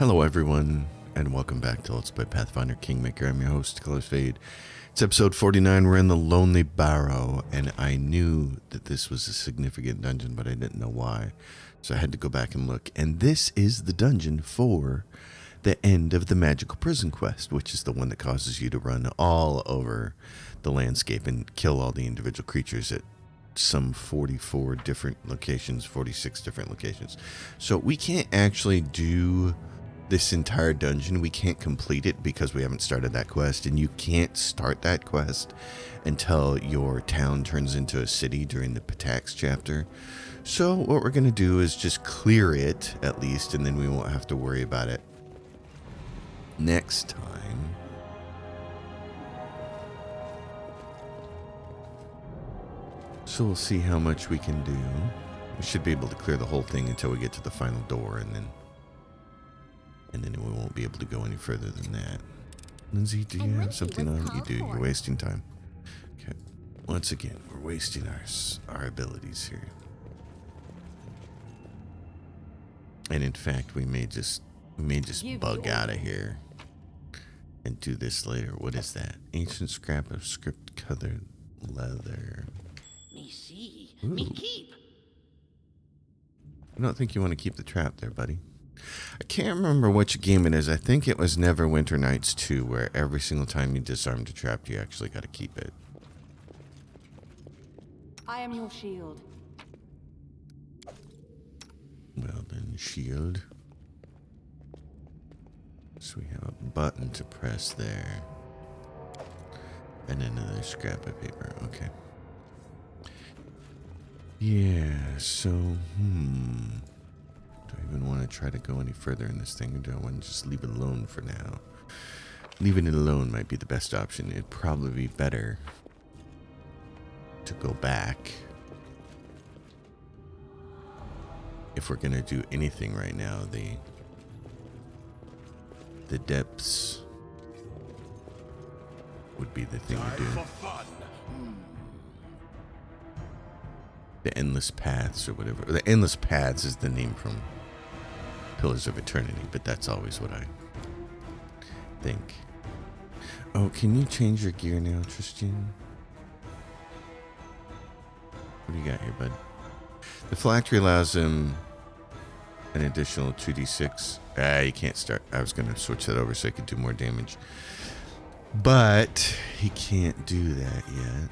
Hello everyone, and welcome back to Let's Play Pathfinder Kingmaker. I'm your host, Colors Fade. It's episode 49, we're in the Lonely Barrow, and I knew that this was a significant dungeon, but I didn't know why. So I had to go back and look, and this is the dungeon for the end of the Magical Prison Quest, which is the one that causes you to run all over the landscape and kill all the individual creatures at some 44 different locations, 46 different locations. So we can't actually do this entire dungeon. We can't complete it because we haven't started that quest, and you can't start that quest until your town turns into a city during the Patax chapter. So what we're going to do is just clear it at least, and then we won't have to worry about it next time. So we'll see how much we can do. We should be able to clear the whole thing until we get to the final door, and then we won't be able to go any further than that. Lindsay, do you have something on? You do. You're wasting time. Okay. Once again, we're wasting our abilities here. And in fact, we may just bug out of here and do this later. What is that? Ancient scrap of script colored leather. Me see. Ooh. Me keep. I don't think you want to keep the trap there, buddy. I can't remember which game it is. I think it was Neverwinter Nights 2, where every single time you disarmed a trap, you actually got to keep it. I am your shield. Well then, shield. So we have a button to press there. And another scrap of paper. Okay. Yeah, so, do I even want to try to go any further in this thing, or do I want to just leave it alone for now? Leaving it alone might be the best option. It'd probably be better to go back if we're going to do anything right now. The depths would be the thing to do. The Endless Paths or whatever. The Endless Paths is the name from Pillars of Eternity, but that's always what I think. Oh, can you change your gear now, Tristan? What do you got here, bud? The phylactery allows him an additional 2d6. You can't start. I was going to switch that over so I could do more damage. But he can't do that yet.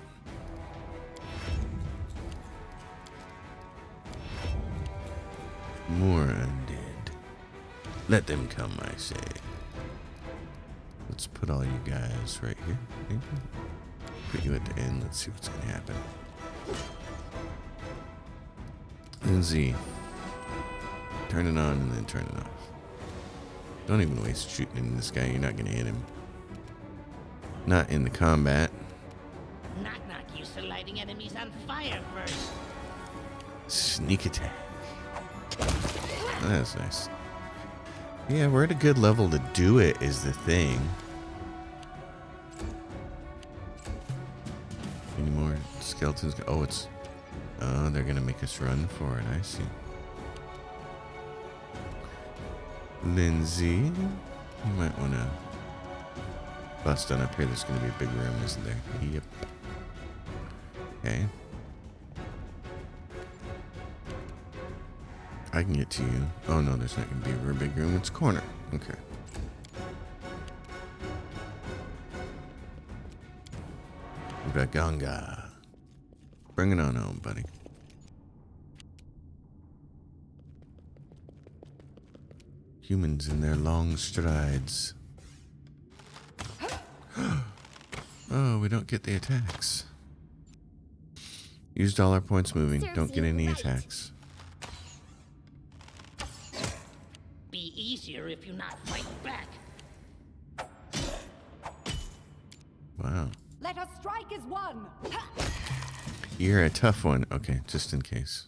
More undead. Let them come, I say. Let's put all you guys right here. Maybe. Put you at the end. Let's see what's going to happen. Lindsay. Turn it on and then turn it off. Don't even waste shooting in this guy. You're not going to hit him. Not in the combat. Knock knock used to lighting enemies on fire first. Sneak attack. That's nice. Yeah, we're at a good level to do it is the thing. Any more skeletons? Oh, they're going to make us run for it. I see. Lindsay, you might want to bust on up here. There's going to be a big room, isn't there? Yep. Okay. I can get to you. Oh no, there's not going to be a real big room. It's a corner. Okay. Ugaganga. Bring it on home, buddy. Humans in their long strides. Oh, we don't get the attacks. Used all our points moving. Don't get any attacks. Be easier if you not fight back. Wow. Let us strike as one. You're a tough one. Okay, just in case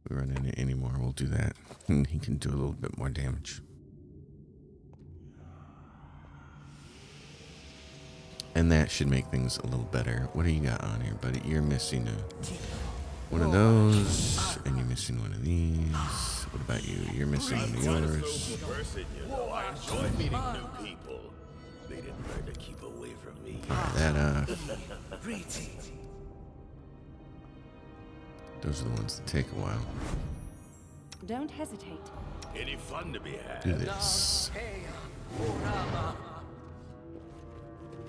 we run into any more, we'll do that. And he can do a little bit more damage. And that should make things a little better. What do you got on here, buddy? You're missing one of those, and you're missing one of these. What about you? You're missing one of yours. I enjoy meeting new people. They didn't learn to keep away from me. That those are the ones that take a while. Don't hesitate. Any fun to be had? Do this.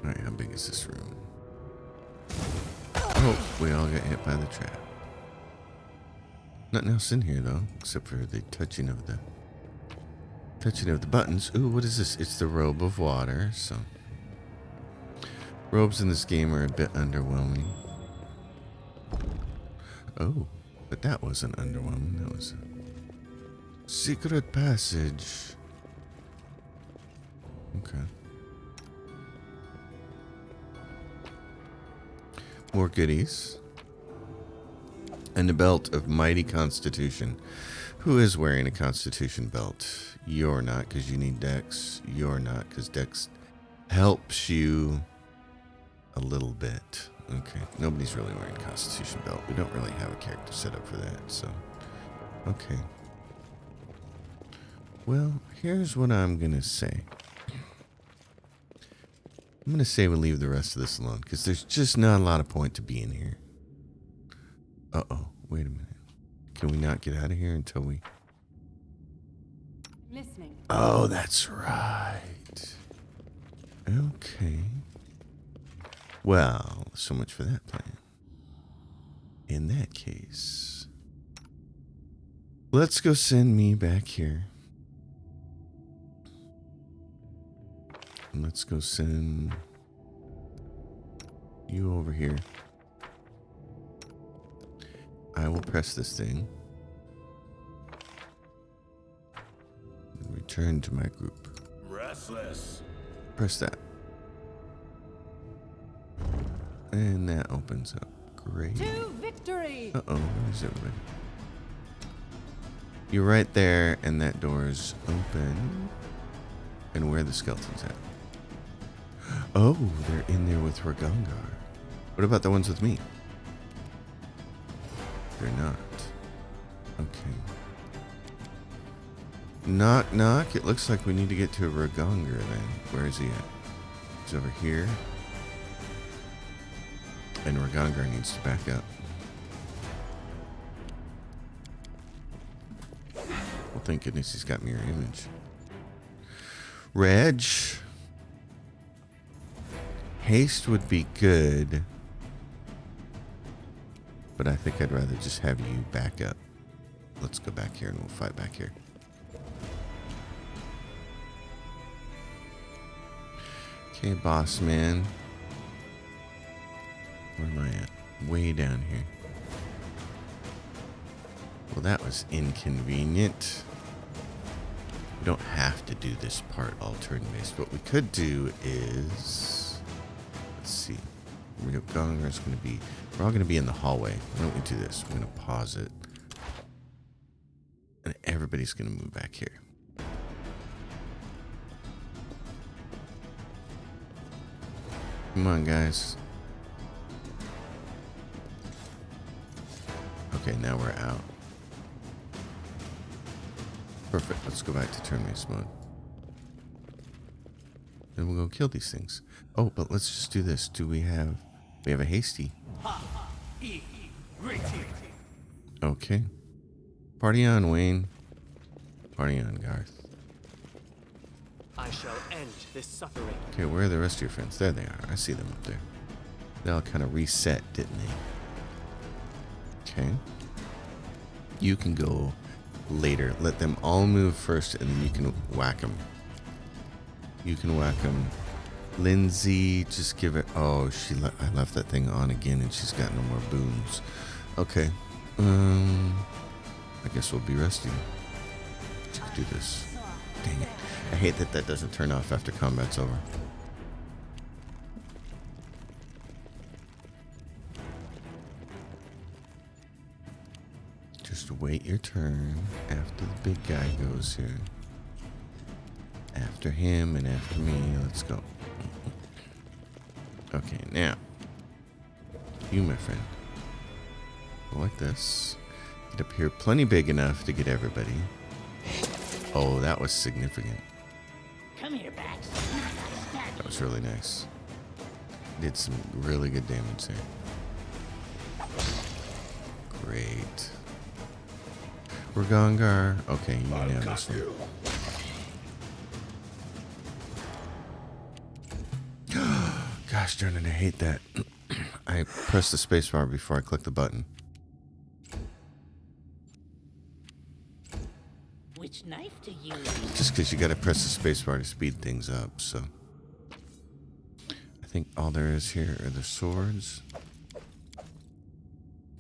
Alright, how big is this room? Oh, we all got hit by the trap. Nothing else in here though, except for the touching of the buttons. Ooh, what is this? It's the robe of water. So robes in this game are a bit underwhelming. Oh, but that wasn't underwhelming. That was a secret passage. Okay. More goodies. And a belt of mighty constitution. Who is wearing a constitution belt? You're not, because you need Dex. You're not, because Dex helps you a little bit. Okay, nobody's really wearing a constitution belt. We don't really have a character set up for that, so. Okay. Well, here's what I'm going to say. I'm going to say we leave the rest of this alone, because there's just not a lot of point to being here. Uh-oh, wait a minute. Can we not get out of here until we... Listening. Oh, that's right. Okay. Well, so much for that plan. In that case, let's go send me back here. And let's go send you over here. I will press this thing. And return to my group. Restless. Press that. And that opens up. Great. To victory! Uh-oh, where's everybody? You're right there, and that door's open. And where are the skeletons at? Oh, they're in there with Ragangar. What about the ones with me? They're not. Okay. Knock, knock. It looks like we need to get to Ragangar then. Where is he at? He's over here. And Ragangar needs to back up. Well, thank goodness he's got mirror image. Reg. Haste would be good. But I think I'd rather just have you back up. Let's go back here and we'll fight back here. Okay, boss man. Where am I at? Way down here. Well, that was inconvenient. We don't have to do this part all turn-based. What we could do is... Let's see. We're all going to be in the hallway. Why don't we do this? We're going to pause it. And everybody's going to move back here. Come on, guys. Okay, now we're out. Perfect. Let's go back to turn-based mode. Then we'll go kill these things. Oh, but let's just do this. We have a hasty. Okay. Party on, Wayne. Party on, Garth. I shall end this suffering. Okay, where are the rest of your friends? There they are. I see them up there. They all kind of reset, didn't they? Okay. You can go later. Let them all move first, and then you can whack them. You can whack them. Lindsay, just give it... Oh, I left that thing on again, and she's got no more boons. Okay. I guess we'll be resting. Let's do this. Dang it. I hate that doesn't turn off after combat's over. Just wait your turn after the big guy goes here. After him and after me. Let's go. Okay, now. You, my friend. like this. Get up here plenty big enough to get everybody. Oh, that was significant. Come here, Bax. That was really nice. Did some really good damage there. Great. We're Gongar. Okay, you can have this one. Gosh darn it, I hate that. I pressed the spacebar before I clicked the button. Which knife to use? Just because you got to press the spacebar to speed things up, so. I think all there is here are the swords.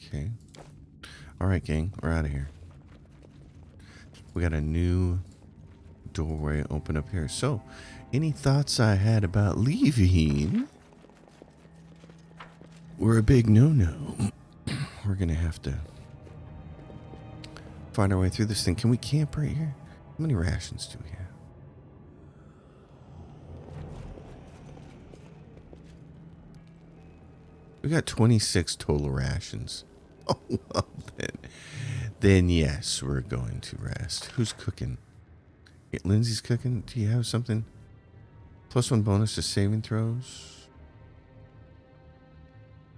Okay. Alright, gang, we're out of here. We got a new doorway open up here. So, any thoughts I had about leaving were a big no-no. We're going to have to find our way through this thing. Can we camp right here? How many rations do we have? We got 26 total rations. Oh, well, then yes, we're going to rest. Who's cooking? Lindsay's cooking. Do you have something? +1 bonus to saving throws.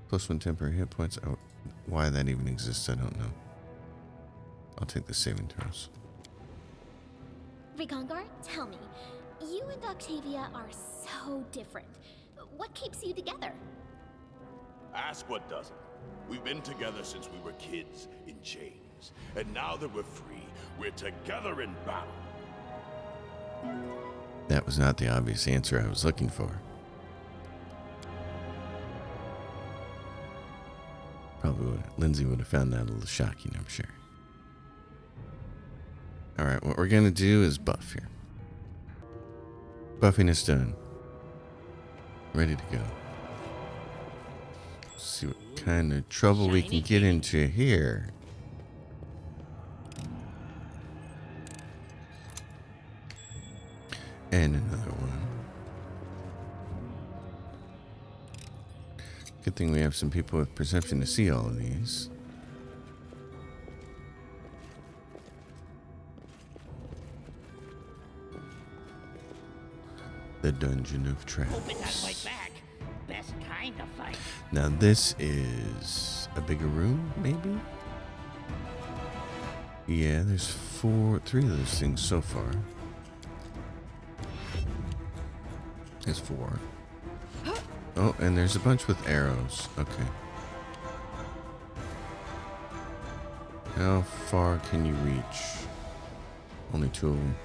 +1 temporary hit points. Oh, why that even exists, I don't know. I'll take the saving throws. Rigongar, tell me, you and Octavia are so different. What keeps you together? Ask what doesn't. We've been together since we were kids in chains. And now that we're free, we're together in battle. That was not the obvious answer I was looking for. Probably Lindsay would have found that a little shocking, I'm sure. Alright, what we're going to do is buff here. Buffing is done. Ready to go. See what kind of trouble we can get into here. And another one. Good thing we have some people with perception to see all of these. The Dungeon of Hope it's not Traps. quite back. Best kind of fight. Now this is a bigger room, maybe? Yeah, there's 3 of those things so far. There's 4. Oh, and there's a bunch with arrows. Okay. How far can you reach? Only 2 of them.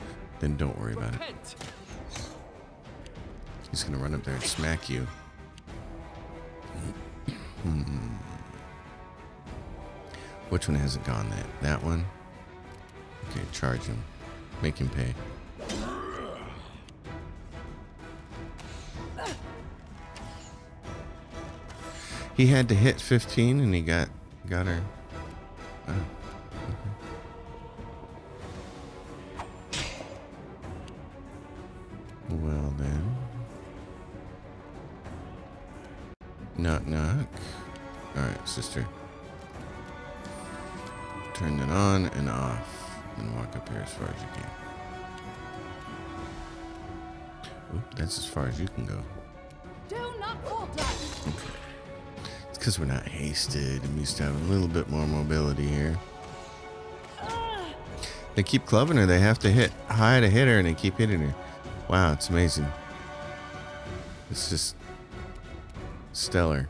Then don't worry about it. Repent. He's gonna run up there and smack you. Which one hasn't gone that? That one? Okay, charge him. Make him pay. He had to hit 15 and he got her. Oh, okay. Well then. Knock knock. Alright, sister. Turn it on and off. And walk up here as far as you can. Oop, that's as far as you can go. Do not falter. It's because we're not hasted. I'm used to having a little bit more mobility here. They keep clubbing her. They have to hit high to hit her, and they keep hitting her. Wow, it's amazing. It's just stellar.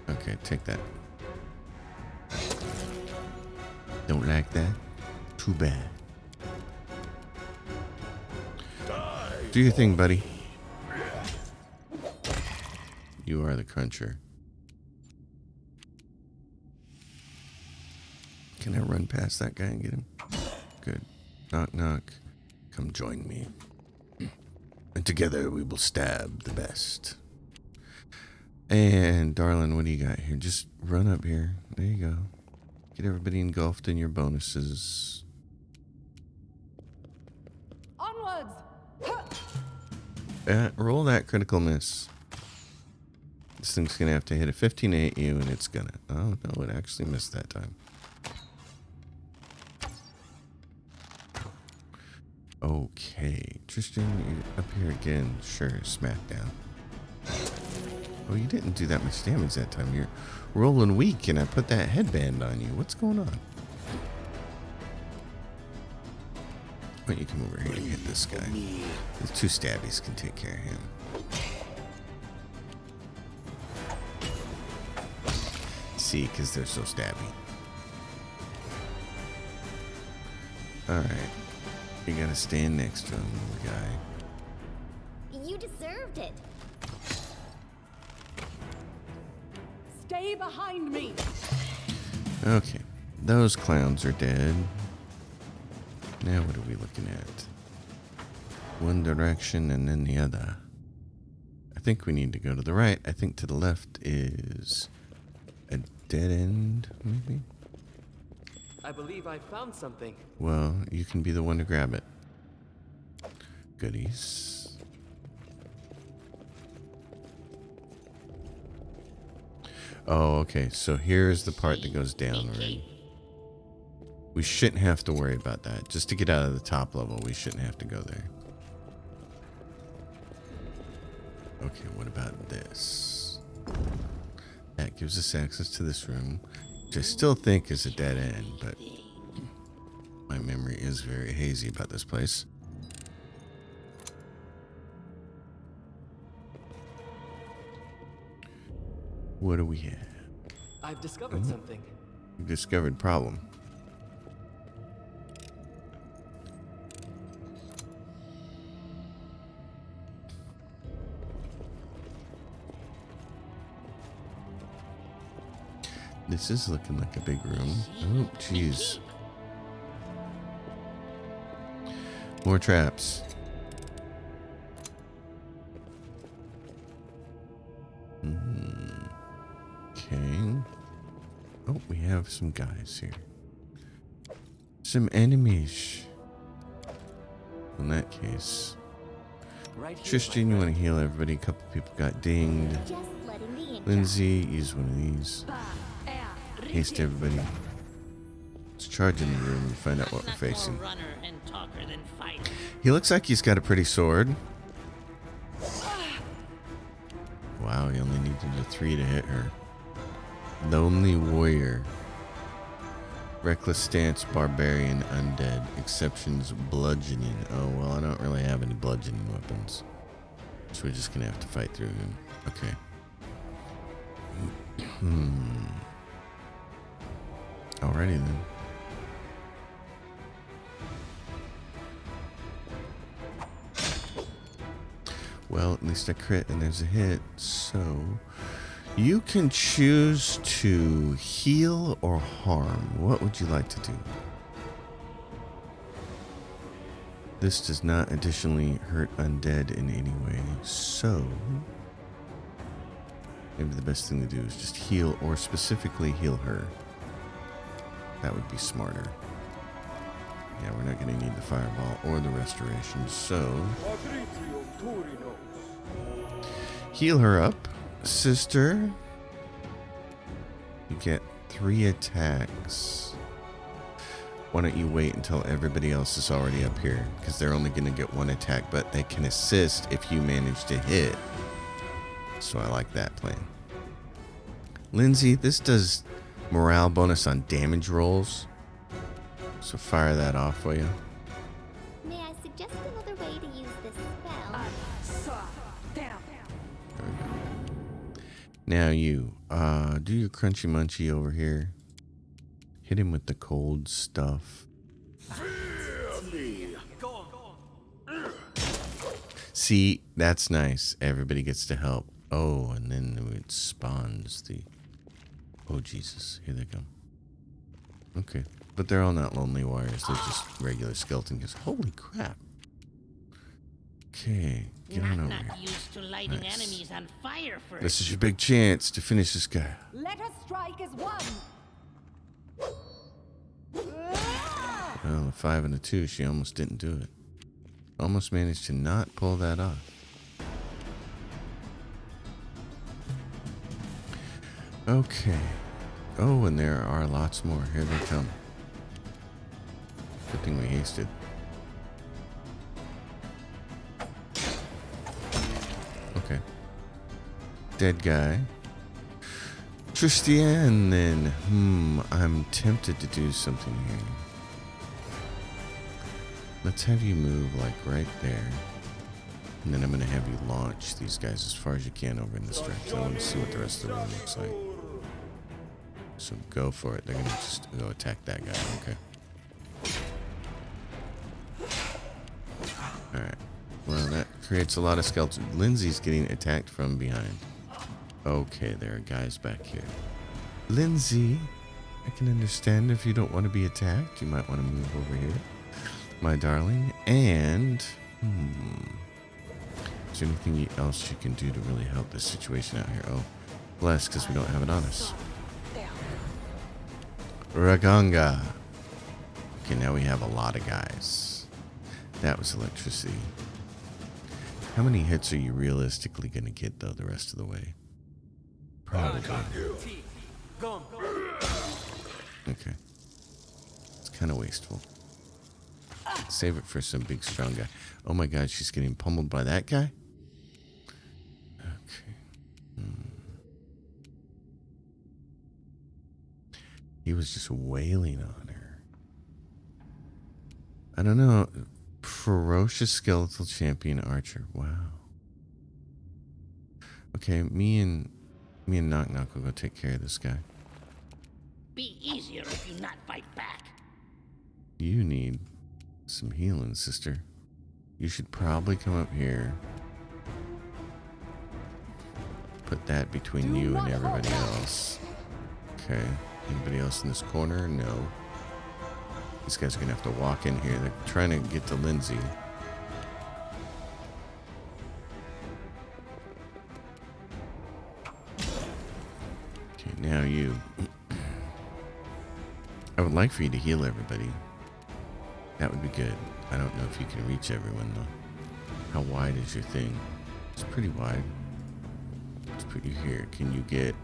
Okay, take that. Don't like that? Too bad. Do your thing, buddy. You are the cruncher. Can I run past that guy and get him? Good. Knock, knock. Come join me. And together we will stab the best. And, darling, what do you got here? Just run up here. There you go. Get everybody engulfed in your bonuses. Onwards. Roll that critical miss. This thing's gonna have to hit a 15 to hit you, and it's gonna. Oh no, it actually missed that time. Okay, Tristan, you're up here again. Sure, smackdown. Oh, you didn't do that much damage that time. You're rolling weak, and I put that headband on you. What's going on? Why don't you come over here and hit this guy? These 2 stabbies can take care of him. See, because they're so stabby. Alright. You gotta stand next to him, little guy. You deserved it. Stay behind me. Okay. Those clowns are dead. Now what are we looking at? One direction and then the other. I think we need to go to the right. I think to the left is a dead end, maybe? I believe I found something. Well, you can be the one to grab it. Goodies. Oh, okay. So here's the part that goes down, right? We shouldn't have to worry about that. Just to get out of the top level, we shouldn't have to go there. Okay, what about this? That gives us access to this room, which I still think is a dead end, but my memory is very hazy about this place. What do we have? I've discovered something. We discovered problem. This is looking like a big room. Oh, jeez. More traps. Okay. Oh, we have some guys here. Some enemies. In that case. Right here, Tristan, my you want friend. to heal everybody? A couple people got dinged. Just letting the ink Lindsay, use one of these. Haste everybody. Let's charge in the room and find out what we're Not more facing. runner and talker than fighter. He looks like he's got a pretty sword. Wow, he only needed a 3 to hit her. Lonely warrior. Reckless stance, barbarian, undead. Exceptions, bludgeoning. Oh, well, I don't really have any bludgeoning weapons. So we're just going to have to fight through him. Okay. Alrighty then. Well, at least I crit and there's a hit. So you can choose to heal or harm. What would you like to do? This does not additionally hurt undead in any way. So maybe the best thing to do is just heal or specifically heal her. That would be smarter. Yeah, we're not going to need the fireball or the restoration. So heal her up, sister. You get 3 attacks. Why don't you wait until everybody else is already up here? Because they're only going to get 1 attack, but they can assist if you manage to hit. So I like that plan. Lindsay, this does morale bonus on damage rolls. So fire that off, will you? May I suggest another way to use this spell? Now you, do your crunchy munchy over here. Hit him with the cold stuff. See, that's nice. Everybody gets to help. Oh, and then it spawns the... Oh, Jesus. Here they come. Okay. But they're all not lonely warriors. They're just regular skeleton guys. Holy crap. Okay. Get on over Not here. used to lighting Nice. enemies on fire first. This is your big chance to finish this guy. Let us strike as one. Well, a 5 and a 2. She almost didn't do it. Almost managed to not pull that off. Okay. Oh, and there are lots more. Here they come. Good thing we hasted. Okay. Dead guy. Tristian, then. I'm tempted to do something here. Let's have you move, like, right there. And then I'm going to have you launch these guys as far as you can over in this direction. I want to see what the rest of the room looks like. So go for it. They're going to just go attack that guy. Okay. Alright. Well, that creates a lot of skeletons. Lindsay's getting attacked from behind. Okay, there are guys back here. Lindsay, I can understand if you don't want to be attacked. You might want to move over here, my darling. And, is there anything else you can do to really help this situation out here? Oh, bless, because we don't have it on us. Raganga. Okay, now we have a lot of guys. That was electricity. How many hits are you realistically going to get, though, the rest of the way? Probably. Okay. It's kind of wasteful. Save it for some big, strong guy. Oh my god, she's getting pummeled by that guy? Okay. He was just wailing on her. I don't know. Ferocious skeletal champion archer. Wow. Okay, me and Knock Knock will go take care of this guy. Be easier if you not fight back. You need some healing, sister. You should probably come up here. Put that between you and everybody else. Okay. Anybody else in this corner? No. These guys are going to have to walk in here. They're trying to get to Lindsay. Okay, now you. I would like for you to heal everybody. That would be good. I don't know if you can reach everyone, though. How wide is your thing? It's pretty wide. Let's put you here. Can you get...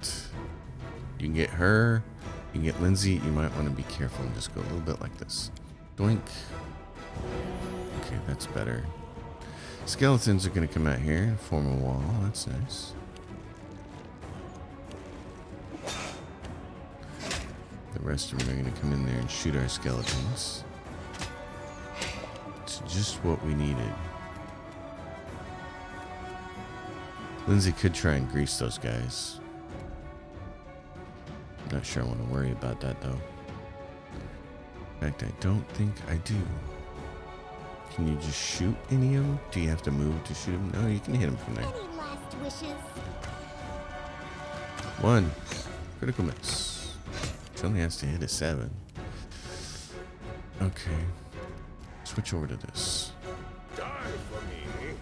You can get her. You can get Lindsay. You might want to be careful and just go a little bit like this. Doink. Okay, that's better. Skeletons are going to come out here and form a wall. That's nice. The rest of them are going to come in there and shoot our skeletons. It's just what we needed. Lindsay could try and grease those guys. Not sure I want to worry about that, though. In fact, I don't think I do. Can you just shoot any of them? Do you have to move to shoot them? No, you can hit them from there. Any last wishes? 1. Critical miss. She only has to hit a 7. Okay. Switch over to this. Die for me.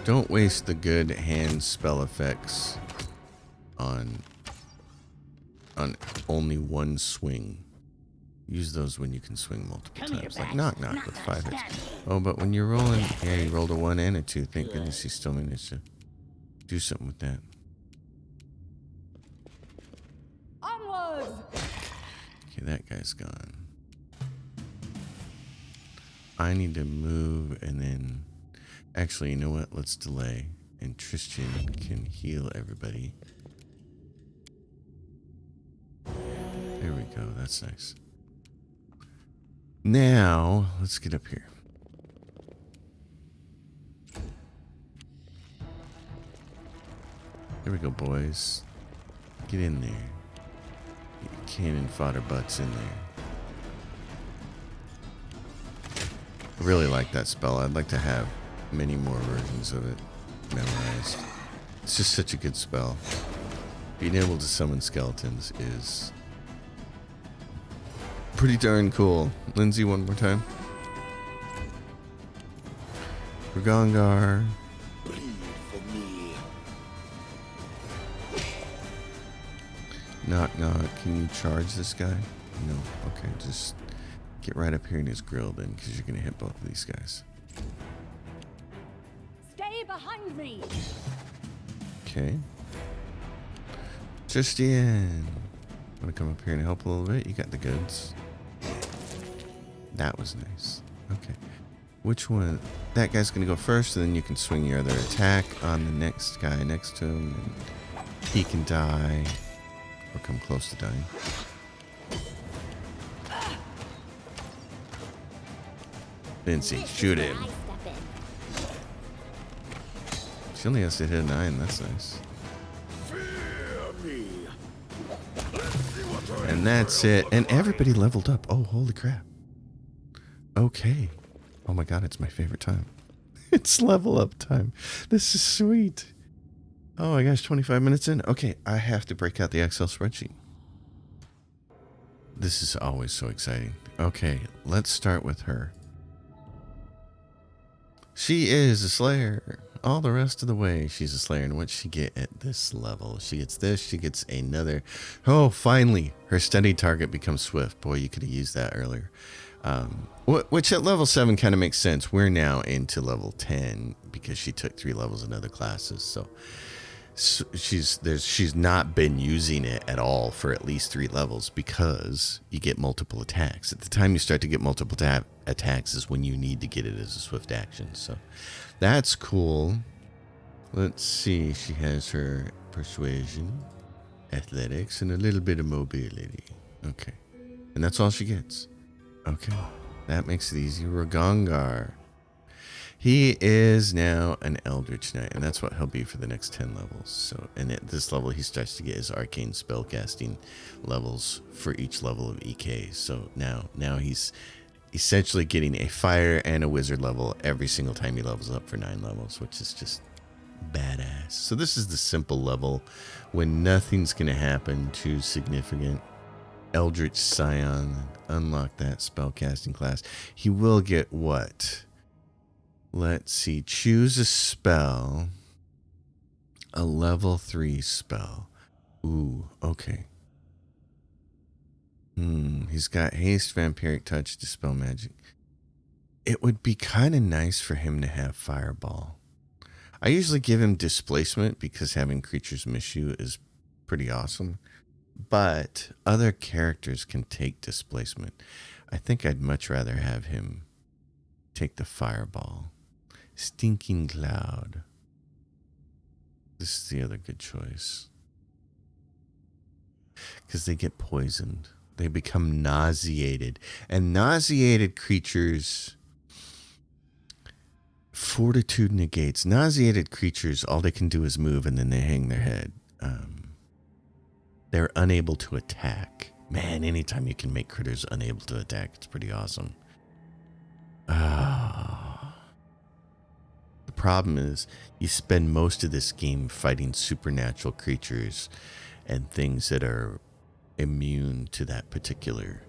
Don't waste the good hand spell effects on only one swing. Use those when you can swing multiple times. Like Knock Knock with 5 hits. Oh, but when you're rolling, yeah, you rolled a 1 and a 2. Thank goodness you still managed to do something with that. Onwards! Okay, that guy's gone. I need to move and then... Actually, you know what? Let's delay. And Tristan can heal everybody. There we go. That's nice. Now, let's get up here. There we go, boys. Get in there. Get your cannon fodder butts in there. I really like that spell. I'd like to have many more versions of it memorized. It's just such a good spell. Being able to summon skeletons is pretty darn cool. Lindsay, one more time. Ragangar. Bleed for me. Knock Knock. Can you charge this guy? No. Okay, just get right up here in his grill then, because you're going to hit both of these guys. Stay behind me! Okay. Justin, want to come up here and help a little bit? You got the goods. That was nice. Okay. Which one? That guy's going to go first, and then you can swing your other attack on the next guy next to him, and he can die or come close to dying. Vinci, shoot him. I step in. She only has to hit a 9. That's nice. And that's it. And everybody leveled up. Oh, holy crap. Okay. Oh my god, it's my favorite time. It's level up time. This is sweet. Oh my gosh, 25 minutes in. Okay, I have to break out the Excel spreadsheet. This is always so exciting. Okay, let's start with her. She is a Slayer. All the rest of the way, she's a Slayer. And what's she get at this level? She gets this. She gets another. Oh, finally, her steady target becomes Swift. Boy, you could have used that earlier. Which at level 7 kind of makes sense. We're now into level 10 because she took 3 levels in other classes. So she's not been using it at all for at least 3 levels because you get multiple attacks. At the time you start to get multiple attacks is when you need to get it as a swift action. So that's cool. Let's see. She has her persuasion, athletics, and a little bit of mobility. Okay. And that's all she gets. Okay. That makes it easy. Ragongar. He is now an Eldritch Knight, and that's what he'll be for the next 10 levels. So, and at this level, he starts to get his arcane spellcasting levels for each level of EK. So now he's essentially getting a fire and a wizard level every single time he levels up for 9 levels, which is just badass. So this is the simple level when nothing's going to happen too significant. Eldritch Scion, unlock that spellcasting class. He will get what? Let's see. Choose a spell. A level 3 spell. Ooh, okay. He's got haste, vampiric touch, dispel magic. It would be kind of nice for him to have fireball. I usually give him displacement because having creatures miss you is pretty awesome. But other characters can take displacement. I think I'd much rather have him take the fireball. Stinking Cloud. This is the other good choice. Because they get poisoned. They become nauseated. And nauseated creatures... Fortitude negates. Nauseated creatures, all they can do is move and then they hang their head. They're unable to attack. Man, anytime you can make critters unable to attack, it's pretty awesome. The problem is you spend most of this game fighting supernatural creatures and things that are immune to that particular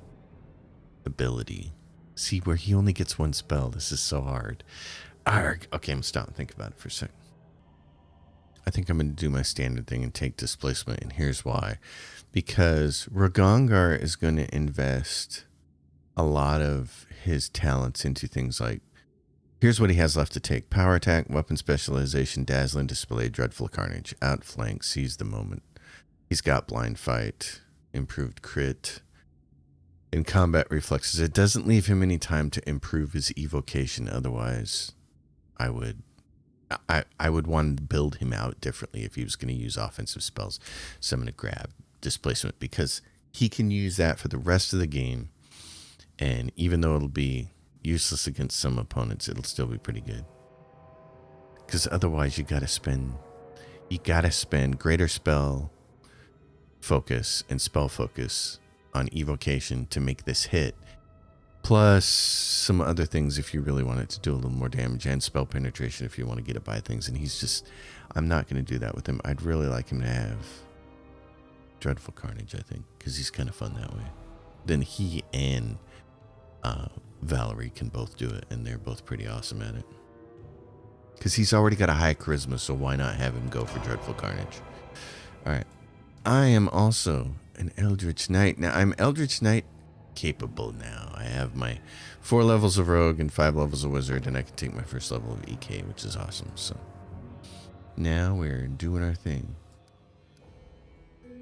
ability. See, where he only gets 1 spell. This is so hard. Arg. Okay, I'm stopping and think about it for a second. I think I'm going to do my standard thing and take displacement, and here's why. Because Ragongar is going to invest a lot of his talents into things like, here's what he has left to take. Power attack, weapon specialization, dazzling display, dreadful carnage, outflank, seize the moment. He's got blind fight, improved crit, and combat reflexes. It doesn't leave him any time to improve his evocation. Otherwise, I would want to build him out differently if he was going to use offensive spells. So I'm going to grab displacement because he can use that for the rest of the game. And even though it'll be useless against some opponents, it'll still be pretty good. Because otherwise, you got to spend greater spell focus and spell focus on evocation to make this hit. Plus some other things if you really want it to do a little more damage, and spell penetration if you want to get it by things. And he's just, I'm not going to do that with him. I'd really like him to have Dreadful Carnage, I think, because he's kind of fun that way. Then he and Valerie can both do it, and they're both pretty awesome at it. Because he's already got a high charisma, so why not have him go for Dreadful Carnage? All right. I am also an Eldritch Knight. Now, I'm Eldritch Knight capable now. I have my 4 levels of Rogue and 5 levels of Wizard, and I can take my first level of EK, which is awesome. So Now we're doing our thing.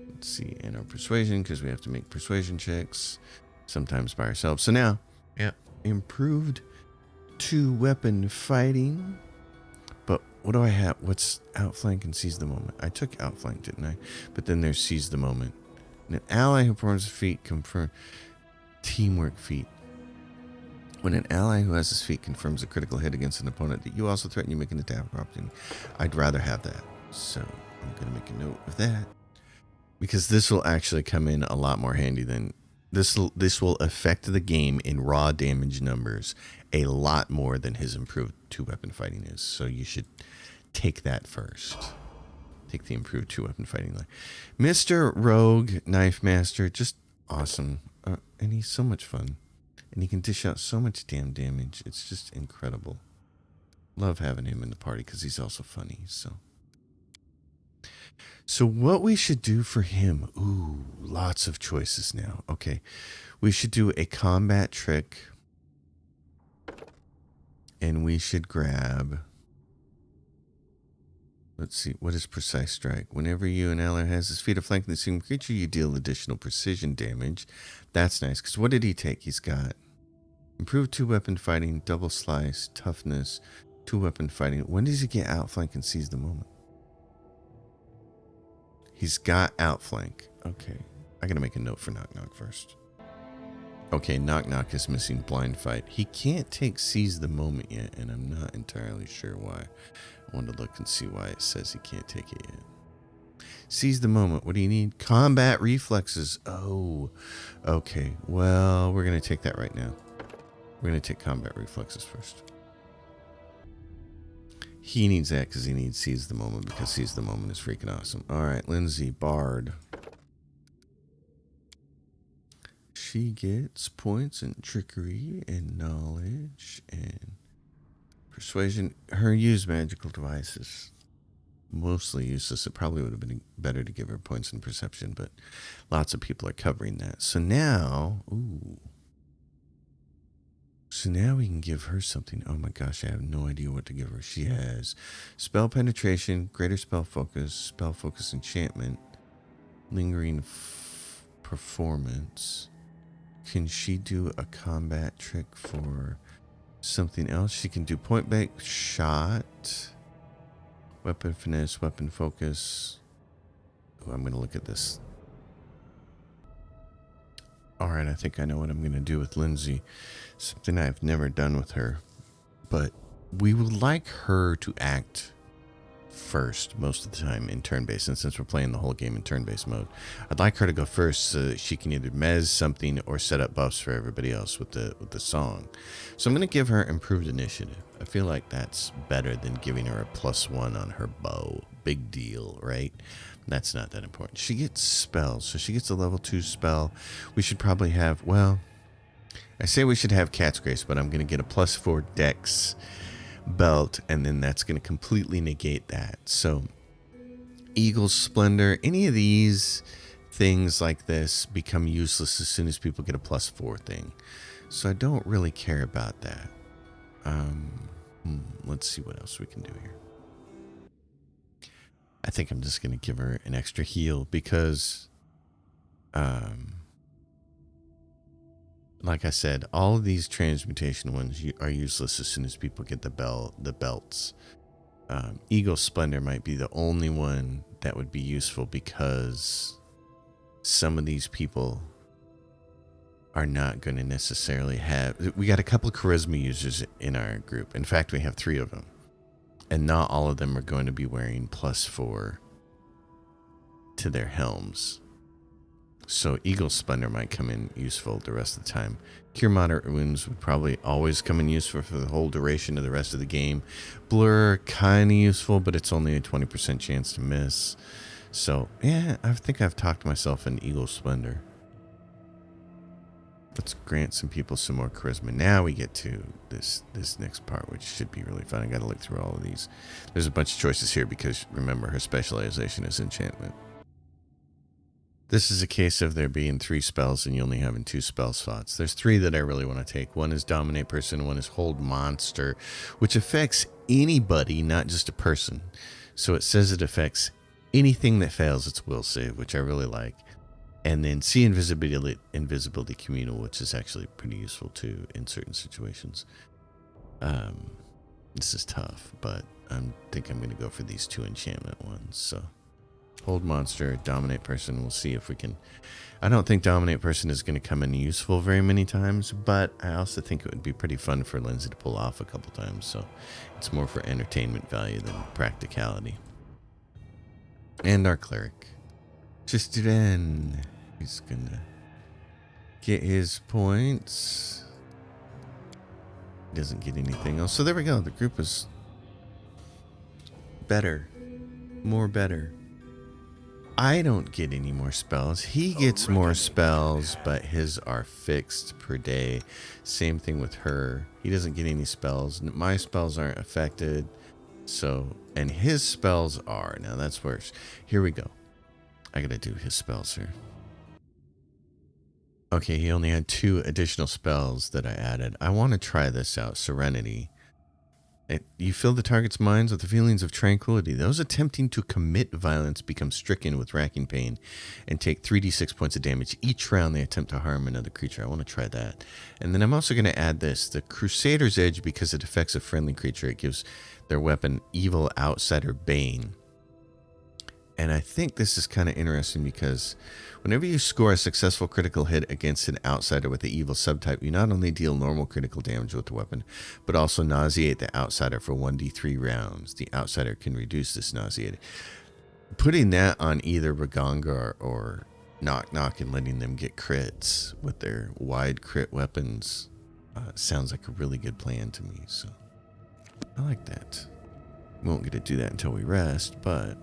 Let's see, and our persuasion, because we have to make persuasion checks sometimes by ourselves. So now, yeah, improved 2-weapon fighting. But what do I have? What's outflank and seize the moment? I took outflank, didn't I? But then there's seize the moment. And an ally who performs a feat confirm teamwork feat. When an ally who has his feat confirms a critical hit against an opponent that you also threaten, you make an attack opportunity. I'd rather have that. So I'm going to make a note of that. Because this will actually come in a lot more handy than this will affect the game in raw damage numbers a lot more than his improved 2-weapon fighting is. So you should take that first. Take the improved 2-weapon fighting line. Mr. Rogue Knife Master, just awesome. And he's so much fun. And he can dish out so much damn damage. It's just incredible. Love having him in the party because he's also funny. So what we should do for him, ooh, lots of choices now. Okay, we should do a combat trick, and we should grab, let's see, what is precise strike? Whenever you and ally has his feet of flanking the same creature, you deal additional precision damage. That's nice, because what did he take? He's got improved 2-weapon fighting, double slice, toughness, 2-weapon fighting. When does he get outflank and seize the moment? He's got outflank. Okay. I gotta make a note for Knock Knock first. Okay, Knock Knock is missing blind fight. He can't take seize the moment yet, and I'm not entirely sure why. I want to look and see why it says he can't take it yet. Seize the moment. What do you need? Combat reflexes. Oh, okay. Well, we're gonna take that right now. We're gonna take combat reflexes first. He needs that because he needs seize the moment, because seize the moment is freaking awesome. All right, Lindsay, Bard. She gets points in trickery and knowledge and persuasion. Her use magical devices mostly useless. It probably would have been better to give her points in perception, but lots of people are covering that. So now, So now we can give her something. Oh my gosh, I have no idea what to give her. She has spell penetration, greater spell focus enchantment, lingering performance. Can she do a combat trick for something else? She can do point blank shot, weapon finesse, weapon focus. Oh, I'm going to look at this. All right, I think I know what I'm going to do with Lindsay. Something I've never done with her. But we would like her to act first most of the time in turn-based. And since we're playing the whole game in turn-based mode, I'd like her to go first so that she can either mez something or set up buffs for everybody else with the song. So I'm going to give her improved initiative. I feel like that's better than giving her a +1 on her bow. Big deal, right? That's not that important. She gets spells, so she gets a level 2 spell. We should probably have, well, I say we should have Cat's Grace, but I'm going to get a +4 Dex belt, and then that's going to completely negate that. So Eagle's Splendor, any of these things like this become useless as soon as people get a +4 thing. So I don't really care about that. Let's see what else we can do here. I think I'm just going to give her an extra heal because, like I said, all of these transmutation ones are useless as soon as people get the belts. Eagle Splendor might be the only one that would be useful because some of these people are not going to necessarily have... We got a couple of charisma users in our group. In fact, we have 3 of them. And not all of them are going to be wearing +4 to their helms. So Eagle Splendor might come in useful the rest of the time. Cure Moderate Wounds would probably always come in useful for the whole duration of the rest of the game. Blur, kind of useful, but it's only a 20% chance to miss. So, yeah, I think I've talked myself in Eagle Splendor. Let's grant some people some more charisma. Now we get to this next part, which should be really fun. I got to look through all of these. There's a bunch of choices here because, remember, her specialization is enchantment. This is a case of there being 3 spells and you only having 2 spell slots. There's 3 that I really want to take. One is Dominate Person, one is Hold Monster, which affects anybody, not just a person. So it says it affects anything that fails its will save, which I really like. And then C invisibility communal, which is actually pretty useful too in certain situations. This is tough, but I think I'm going to go for these 2 enchantment ones. So hold monster, dominate person. We'll see if we can. I don't think dominate person is going to come in useful very many times, but I also think it would be pretty fun for Lindsay to pull off a couple times. So it's more for entertainment value than practicality. And our cleric, Tristan, he's going to get his points. He doesn't get anything else. So there we go. The group is better. More better. I don't get any more spells. He gets more spells, but his are fixed per day. Same thing with her. He doesn't get any spells. My spells aren't affected. So, and his spells are. Now that's worse. Here we go. I gotta do his spells here. Okay, he only had 2 additional spells that I added. I want to try this out. Serenity. You fill the target's minds with the feelings of tranquility. Those attempting to commit violence become stricken with racking pain and take 3d6 points of damage each round they attempt to harm another creature. I want to try that. And then I'm also going to add this. The Crusader's Edge, because it affects a friendly creature, it gives their weapon Evil Outsider Bane. And I think this is kind of interesting because whenever you score a successful critical hit against an outsider with the evil subtype, you not only deal normal critical damage with the weapon, but also nauseate the outsider for 1d3 rounds. The outsider can reduce this nauseating. Putting that on either Ragongar or Knock Knock and letting them get crits with their wide crit weapons sounds like a really good plan to me. So I like that. We won't get to do that until we rest, but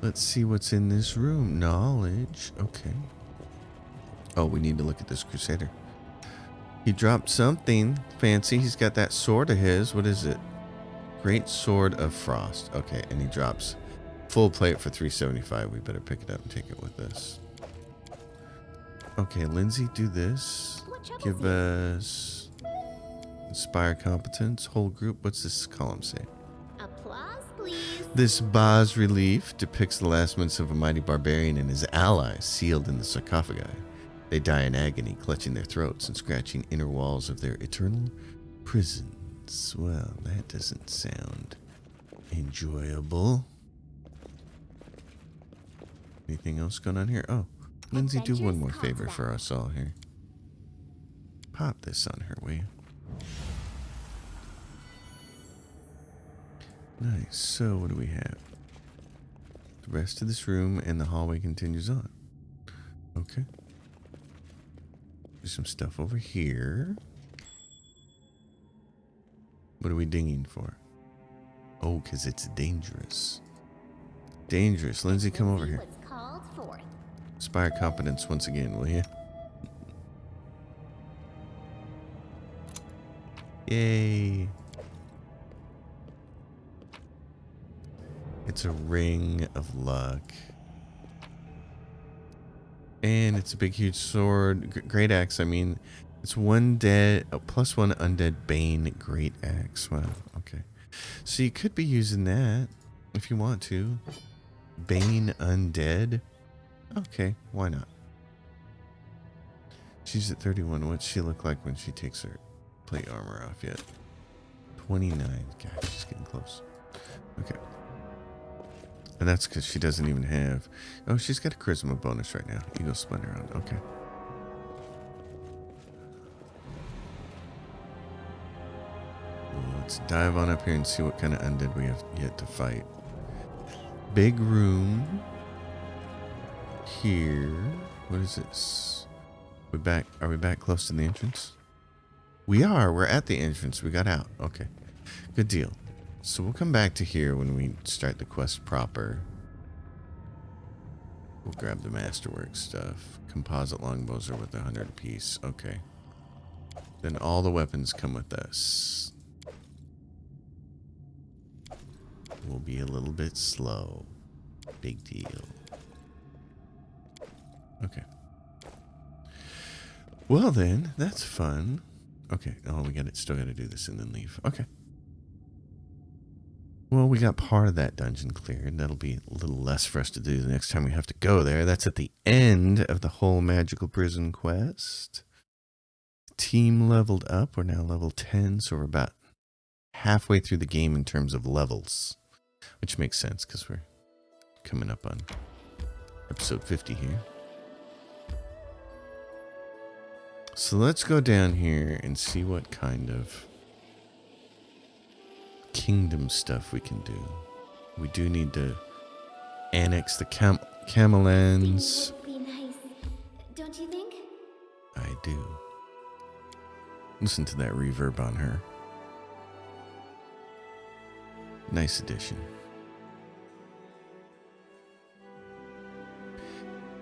let's see what's in this room. Knowledge. Okay. Oh, we need to look at this Crusader. He dropped something fancy. He's got that sword of his. What is it? Great Sword of Frost. Okay, and he drops full plate for 375. We better pick it up and take it with us. Okay, Lindsay, do this. Give us Inspire Competence. Whole group. What's this column say? Applause, please. This bas-relief depicts the last minutes of a mighty barbarian and his allies sealed in the sarcophagi. They die in agony, clutching their throats and scratching inner walls of their eternal prisons. Well, that doesn't sound enjoyable. Anything else going on here? Oh, Lindsay, do one more favor for us all here. Pop this on her, will you? Nice. So, what do we have? The rest of this room and the hallway continues on. Okay. There's some stuff over here. What are we dinging for? Oh, because it's dangerous. Dangerous. Lindsay, come over here. Inspire competence once again, will you? Yay. It's a ring of luck. And it's a big, huge sword. Great axe, I mean, it's one dead, plus one undead bane great axe. Wow, okay. So you could be using that if you want to. Bane undead. Okay, why not? She's at 31. What's she look like when she takes her plate armor off yet? 29. God, she's getting close. Okay. And that's because she doesn't even have... Oh, she's got a charisma bonus right now. Eagle Splendor on. Okay. Well, let's dive on up here and see what kind of undead we have yet to fight. Big room. Here. What is this? We back? Are we back close to the entrance? We are. We're at the entrance. We got out. Okay. Good deal. So we'll come back to here when we start the quest proper. We'll grab the masterwork stuff. Composite longbows are with 100 apiece. Okay. Then all the weapons come with us. We'll be a little bit slow. Big deal. Okay. Well then, that's fun. Okay. Oh, we got it. Still got to do this and then leave. Okay. Well, we got part of that dungeon cleared. That'll be a little less for us to do the next time we have to go there. That's at the end of the whole magical prison quest. Team leveled up. We're now level 10, so we're about halfway through the game in terms of levels, which makes sense because we're coming up on episode 50 here. So let's go down here and see what kind of kingdom stuff we can do. We do need to annex the Camellands. Would be nice, don't you think? I do. Listen to that reverb on her. Nice addition.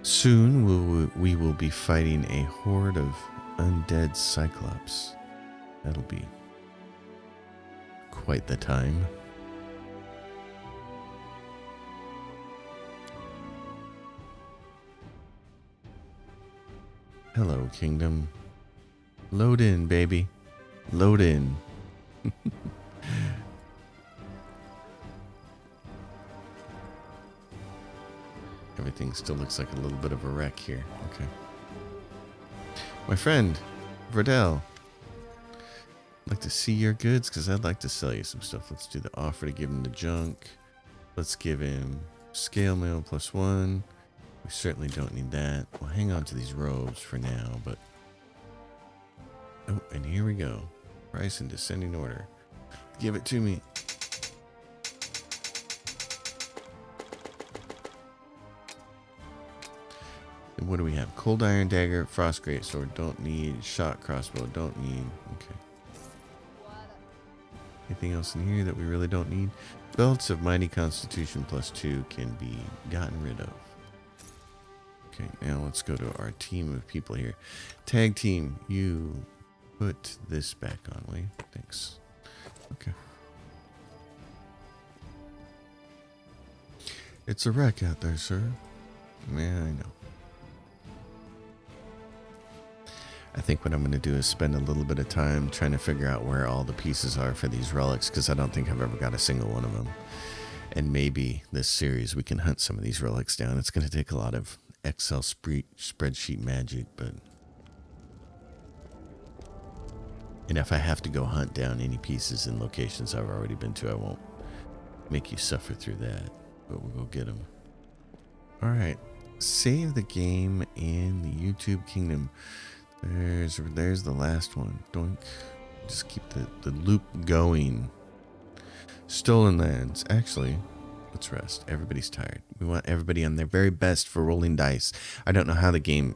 Soon we will be fighting a horde of undead Cyclops. That'll be quite the time. Hello, kingdom. Load in, baby. Load in. Everything still looks like a little bit of a wreck here. Okay. My friend, Verdell. I'd like to see your goods because I'd like to sell you some stuff. Let's do the offer to give him the junk. Let's give him scale mail +1. We certainly don't need that. We'll hang on to these robes for now, but... Oh, and here we go. Price in descending order. Give it to me. And what do we have? Cold iron dagger, frost great sword, don't need. Shot crossbow, don't need. Okay. Anything else in here that we really don't need? Belts of mighty constitution +2 can be gotten rid of. Okay, now let's go to our team of people here. Tag team, you put this back on, will you? Thanks. Okay. It's a wreck out there, sir. Yeah, I know. I think what I'm going to do is spend a little bit of time trying to figure out where all the pieces are for these relics, because I don't think I've ever got a single one of them. And maybe this series we can hunt some of these relics down. It's going to take a lot of Excel spreadsheet magic, but... And if I have to go hunt down any pieces in locations I've already been to, I won't make you suffer through that, but we'll go get them. All right, save the game in the YouTube Kingdom. There's the last one. Doink. Just keep the loop going. Stolen lands. Actually, let's rest. Everybody's tired. We want everybody on their very best for rolling dice. I don't know how the game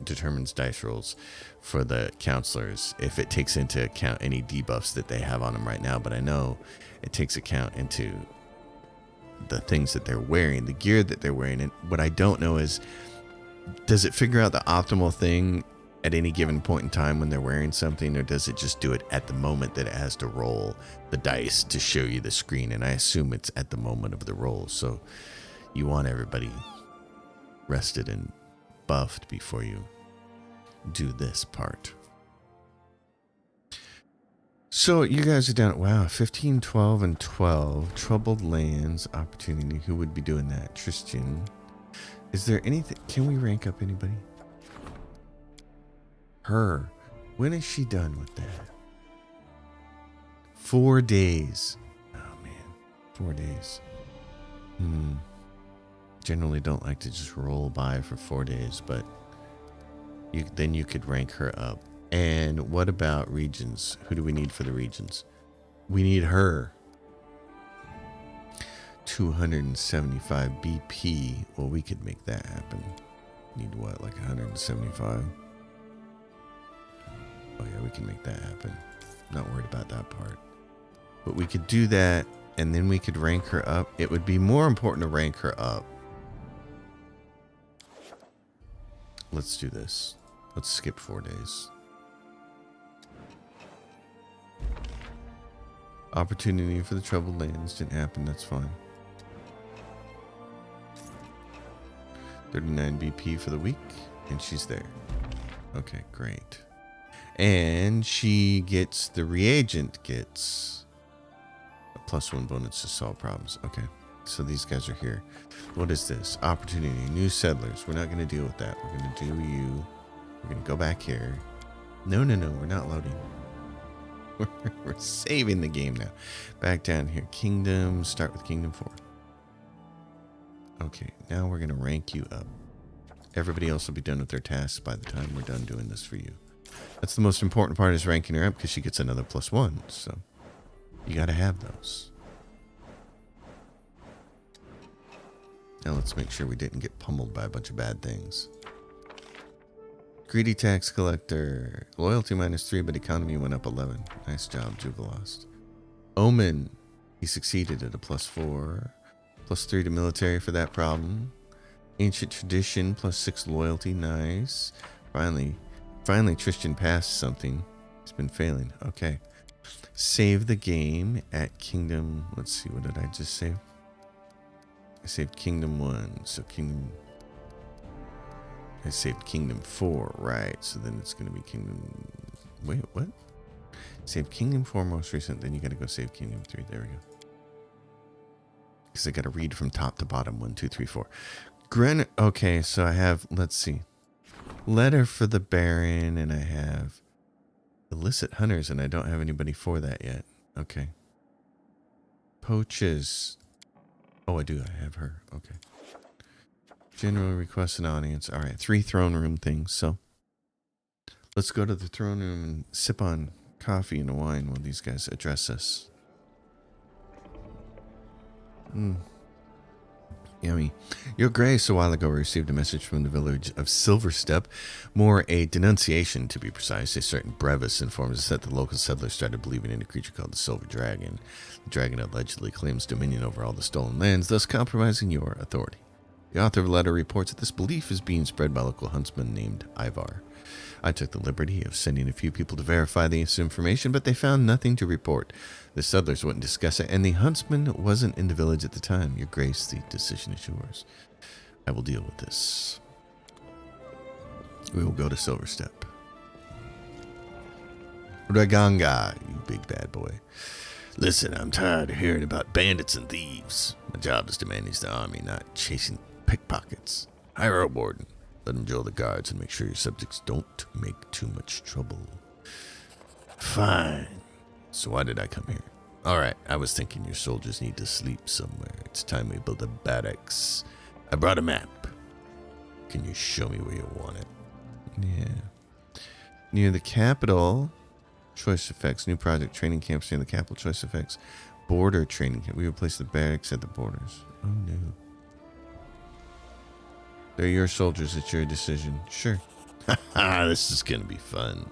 determines dice rolls for the counselors, if it takes into account any debuffs that they have on them right now, but I know it takes account into the things that they're wearing, the gear that they're wearing. And what I don't know is, does it figure out the optimal thing at any given point in time when they're wearing something, or does it just do it at the moment that it has to roll the dice to show you the screen? And I assume it's at the moment of the roll, so you want everybody rested and buffed before you do this part. So you guys are down, wow, 15, 12, and 12. Troubled lands, opportunity. Who would be doing that? Tristan. Is there anything, can we rank up anybody? Her. When is she done with that? 4 days. Oh man, 4 days. Generally don't like to just roll by for 4 days, but then you could rank her up. And what about regions? Who do we need for the regions? We need her. 275 BP. Well, we could make that happen. Need what, like 175? Oh yeah, we can make that happen. Not worried about that part. But we could do that, and then we could rank her up. It would be more important to rank her up. Let's do this. Let's skip 4 days. Opportunity for the troubled lands didn't happen. That's fine. 39 BP for the week, and she's there. Okay, great. And she gets, the reagent gets a +1 bonus to solve problems. Okay, so these guys are here. What is this? Opportunity, new settlers. We're not going to deal with that. We're going to do you. We're going to go back here. No, we're not loading. We're saving the game now. Back down here. Kingdom, start with Kingdom 4. Okay, now we're going to rank you up. Everybody else will be done with their tasks by the time we're done doing this for you. That's the most important part, is ranking her up, because she gets another +1. So you got to have those. Now let's make sure we didn't get pummeled by a bunch of bad things. Greedy tax collector. Loyalty -3, but economy went up 11. Nice job, Jubilost. Omen. He succeeded at a +4. +3 to military for that problem. Ancient tradition, +6 loyalty. Nice. Finally, Tristan passed something. He's been failing. Okay. Save the game at Kingdom. Let's see, what did I just save? I saved Kingdom 1. So I saved Kingdom 4, right? So then it's going to be Kingdom... Wait, what? Save Kingdom 4 most recent, then you got to go save Kingdom 3. There we go. Because I got to read from top to bottom. 1, 2, 3, 4. Okay, so I have... Let's see. Letter for the Baron, and I have illicit hunters, and I don't have anybody for that yet. Okay. Poaches. Oh, I do. I have her. Okay. General request an audience. All right, 3 throne room things. So let's go to the throne room and sip on coffee and wine while these guys address us. Yummy. Your Grace a while ago received a message from the village of Silverstep, more a denunciation to be precise. A certain Brevis informs us that the local settlers started believing in a creature called the Silver Dragon. The dragon allegedly claims dominion over all the stolen lands, thus compromising your authority. The author of the letter reports that this belief is being spread by a local huntsman named Ivar. I took the liberty of sending a few people to verify this information, but they found nothing to report. The settlers wouldn't discuss it, and the huntsman wasn't in the village at the time. Your Grace, the decision is yours. I will deal with this. We will go to Silverstep. Raganga, you big bad boy. Listen, I'm tired of hearing about bandits and thieves. My job is to manage the army, not chasing pickpockets. Hire a warden. Let him drill the guards and make sure your subjects don't make too much trouble. Fine. So why did I come here? All right, I was thinking your soldiers need to sleep somewhere. It's time we build a barracks. I brought a map. Can you show me where you want it? Yeah. Near the capital. Choice effects. New project. Training camps near the capital. Choice effects. Border training camp. We replace the barracks at the borders. Oh, no. They're your soldiers. It's your decision. Sure. Haha, this is going to be fun.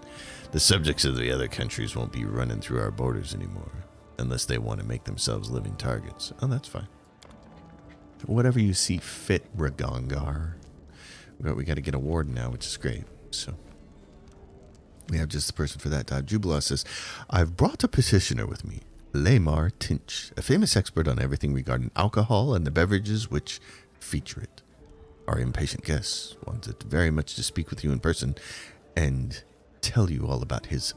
The subjects of the other countries won't be running through our borders anymore. Unless they want to make themselves living targets. Oh, that's fine. Whatever you see fit, Ragongar. But we got to get a warden now, which is great. So we have just the person for that time. Jubilost says, I've brought a petitioner with me. Lamar Tinch, a famous expert on everything regarding alcohol and the beverages which feature it. Our impatient guest wanted very much to speak with you in person and tell you all about his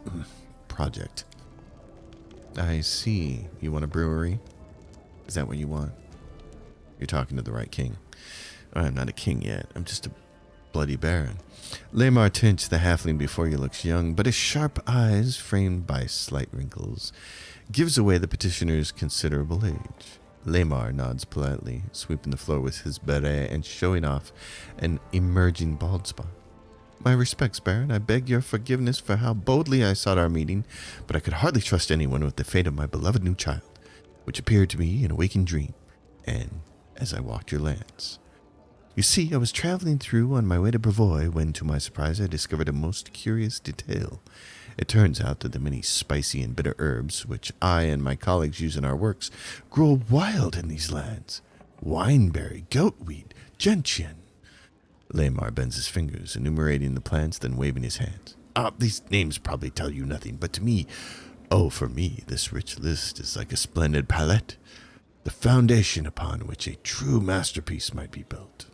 project. I see. You want a brewery? Is that what you want? You're talking to the right king. I'm not a king yet. I'm just a bloody baron. Lamar Tinch, the halfling before you, looks young, but his sharp eyes, framed by slight wrinkles, gives away the petitioner's considerable age. Lamar nods politely, sweeping the floor with his beret and showing off an emerging bald spot. My respects, Baron. I beg your forgiveness for how boldly I sought our meeting, but I could hardly trust anyone with the fate of my beloved new child, which appeared to me in a waking dream, and as I walked your lands. You see, I was traveling through on my way to Brevoy when, to my surprise, I discovered a most curious detail. It turns out that the many spicy and bitter herbs, which I and my colleagues use in our works, grow wild in these lands. Wineberry, goatweed, gentian. Lamar bends his fingers, enumerating the plants, then waving his hands. These names probably tell you nothing, but to me, for me, this rich list is like a splendid palette, the foundation upon which a true masterpiece might be built.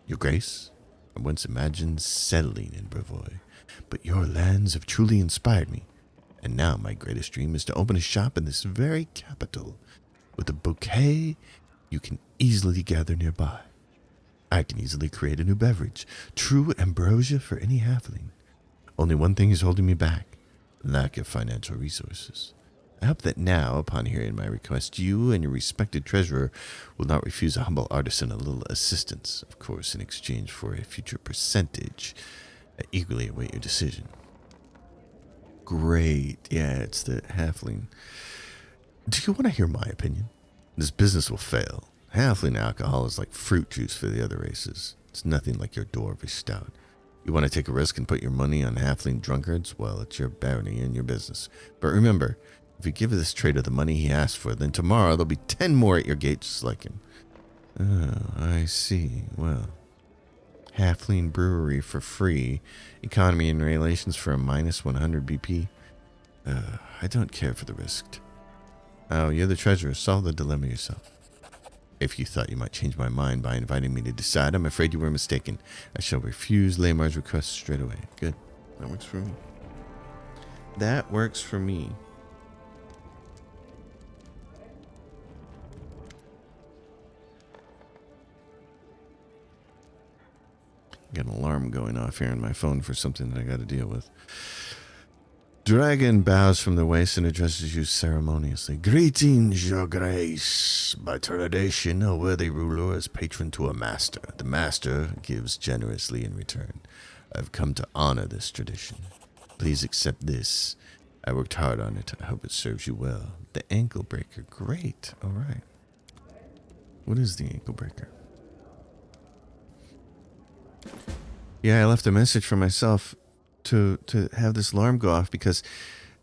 Your Grace, I once imagined settling in Brevoy, but your lands have truly inspired me, And now my greatest dream is to open a shop in this very capital with a bouquet you can easily gather nearby. I can easily create a new beverage, true ambrosia for any halfling. Only one thing is holding me back, lack of financial resources. I hope that now, upon hearing my request, you and your respected treasurer will not refuse a humble artisan a little assistance, of course, in exchange for a future percentage. I eagerly await your decision. Great. Yeah, it's the halfling. Do you want to hear my opinion? This business will fail. Halfling alcohol is like fruit juice for the other races. It's nothing like your dwarvish stout. You want to take a risk and put your money on halfling drunkards? Well, it's your bounty and your business. But remember, if you give this trader the money he asked for, then tomorrow there'll be 10 more at your gate just like him. Oh, I see. Well, halfling brewery for free, economy and relations for a minus 100 BP. I don't care for the risk. Oh, you're the treasurer. Solve the dilemma yourself. If you thought you might change my mind by inviting me to decide, I'm afraid you were mistaken. I shall refuse Lamar's request straight away. Good. That works for me. That works for me. Got an alarm going off here on my phone for something that I got to deal with. Dragon bows from the waist and addresses you ceremoniously. Greetings, your grace. By tradition, a worthy ruler is patron to a master. The master gives generously in return. I've come to honor this tradition. Please accept this. I worked hard on it. I hope it serves you well. The ankle breaker. Great. All right. What is the ankle breaker? Yeah, I left a message for myself to have this alarm go off because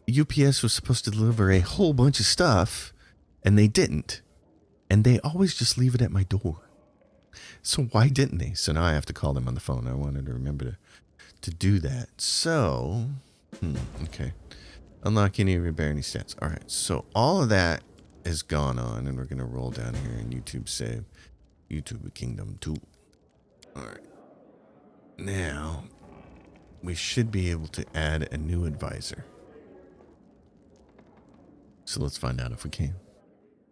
UPS was supposed to deliver a whole bunch of stuff and they didn't. And they always just leave it at my door. So why didn't they? So now I have to call them on the phone. I wanted to remember to do that. So, okay. Unlock any of your Barony stats. All right. So all of that has gone on and we're going to roll down here in YouTube save. YouTube Kingdom 2. All right. Now, we should be able to add a new advisor. So let's find out if we can.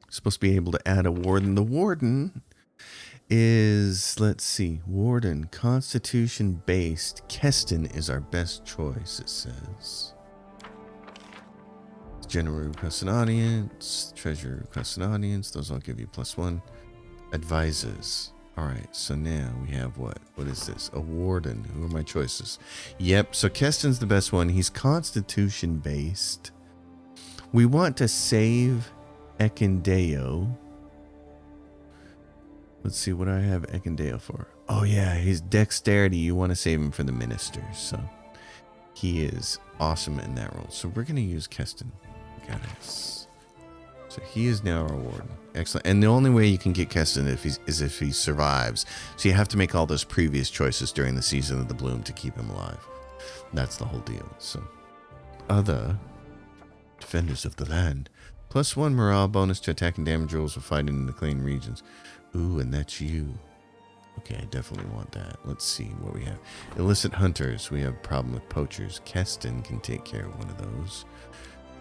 Supposed to be able to add a warden. The warden is, let's see, warden, constitution based. Keston is our best choice, it says. General requests an audience. Treasurer requests an audience. Those all give you +1. Advisors. All right, so now we have what? What is this? A warden. Who are my choices? Yep, so Keston's the best one. He's constitution based. We want to save Ekindeo. Let's see what I have Ekindeo for. Oh yeah, his dexterity. You want to save him for the minister. So he is awesome in that role. So we're going to use Keston. Guys. So he is now our warden. Excellent. And the only way you can get Keston is if he survives. So you have to make all those previous choices during the season of the bloom to keep him alive. That's the whole deal. So other defenders of the land. +1 morale bonus to attack and damage rolls for fighting in the claimed regions. Ooh, and that's you. Okay, I definitely want that. Let's see what we have. Illicit hunters. We have a problem with poachers. Keston can take care of one of those.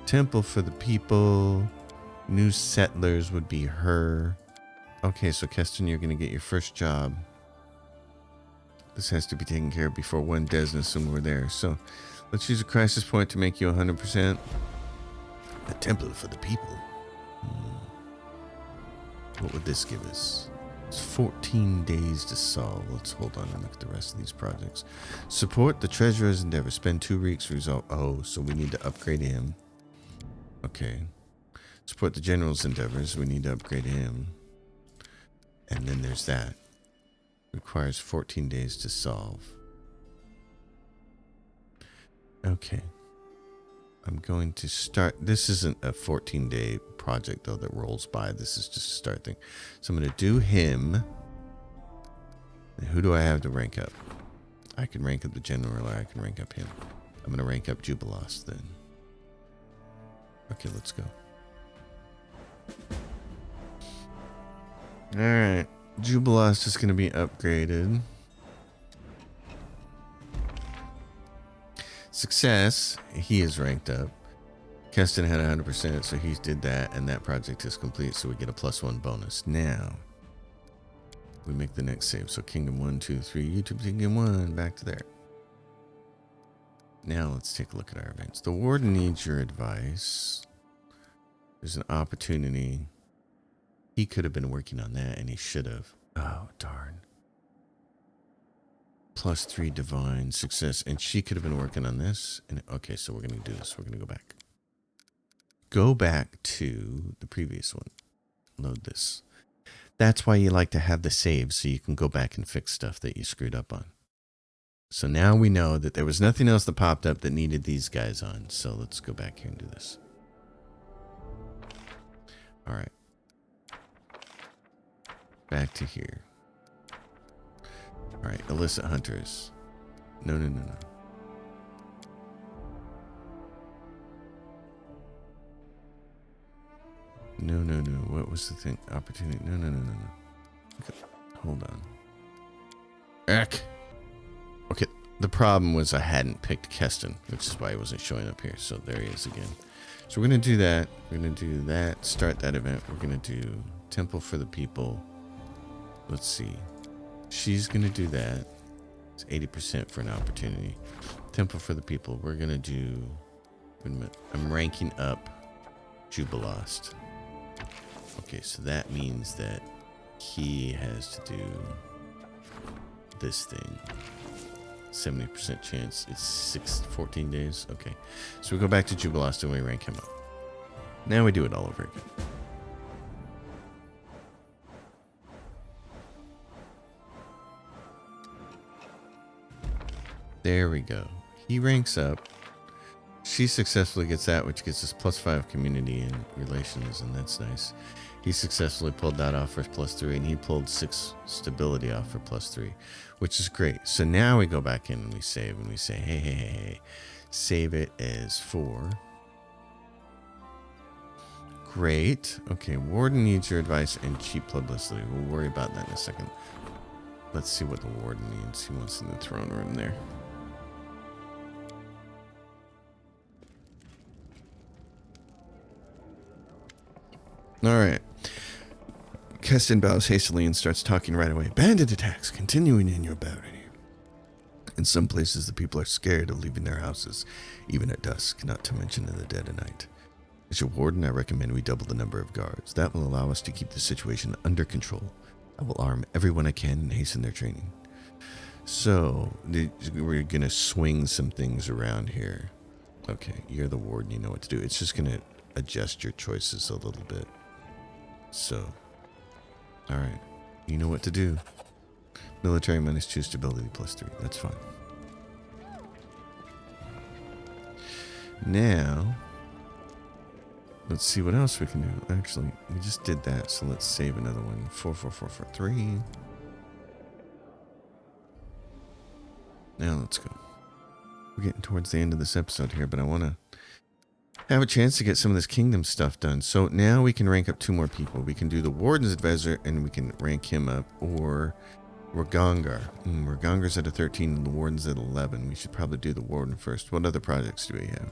Temple for the people. New settlers would be her. Okay, so Keston, you're going to get your first job. This has to be taken care of before one business and we're there. So let's use a crisis point to make you 100%. A temple for the people. What would this give us? It's 14 days to solve. Let's hold on and look at the rest of these projects. Support the treasurer's endeavor. Spend 2 weeks to resolve. Oh, so we need to upgrade him. Okay. Support the general's endeavors. We need to upgrade him. And then there's that. Requires 14 days to solve. Okay. I'm going to start. This isn't a 14-day project, though, that rolls by. This is just a start thing. So I'm going to do him. And who do I have to rank up? I can rank up the general, or I can rank up him. I'm going to rank up Jubilos then. Okay, let's go. Alright. Jubilos is going to be upgraded. Success. He is ranked up. Keston had 100%, so he did that, and that project is complete, so we get a +1 bonus. Now, we make the next save. So Kingdom 1, 2, 3, YouTube Kingdom 1, back to there. Now let's take a look at our events. The Warden needs your advice. There's an opportunity. He could have been working on that, and he should have. Oh, darn. +3 divine success, and she could have been working on this. And okay, so we're going to do this. We're going to go back. Go back to the previous one. Load this. That's why you like to have the save, so you can go back and fix stuff that you screwed up on. So now we know that there was nothing else that popped up that needed these guys on. So let's go back here and do this. All right. Back to here. All right, illicit hunters. No. No. What was the thing? Opportunity. No. Okay. Hold on. Eck. Okay. The problem was I hadn't picked Keston, which is why he wasn't showing up here. So there he is again. So we're going to do that. We're going to do that. Start that event. We're going to do Temple for the People. Let's see. She's going to do that. It's 80% for an opportunity. Temple for the People. We're going to do... Wait a minute. I'm ranking up Jubilost. Okay, so that means that he has to do this thing. 70% chance. It's 14 days. Okay. So we go back to Jubilost and we rank him up. Now we do it all over again. There we go. He ranks up. She successfully gets that, which gets us +5 community and relations, and that's nice. He successfully pulled that off for +3, and he pulled 6 stability off for +3, which is great. So now we go back in and we save, and we say, hey, save it as 4. Great. Okay, Warden needs your advice and cheap publicity. We'll worry about that in a second. Let's see what the Warden needs. He wants in the throne room there. All right. Keston bows hastily and starts talking right away. Bandit attacks continuing in your bounty. In some places, the people are scared of leaving their houses, even at dusk, not to mention in the dead of night. As your warden, I recommend we double the number of guards. That will allow us to keep the situation under control. I will arm everyone I can and hasten their training. So, we're going to swing some things around here. Okay, you're the warden, you know what to do. It's just going to adjust your choices a little bit. So, alright, you know what to do. Military -2, stability +3. That's fine. Now, let's see what else we can do. Actually, we just did that, so let's save another one. 4. Now let's go. We're getting towards the end of this episode here, but I want to have a chance to get some of this kingdom stuff done. So now we can rank up 2 more people. We can do the Warden's Advisor, and we can rank him up, or Ragongar. Ragongar's at a 13, and the Warden's at 11. We should probably do the Warden first. What other projects do we have?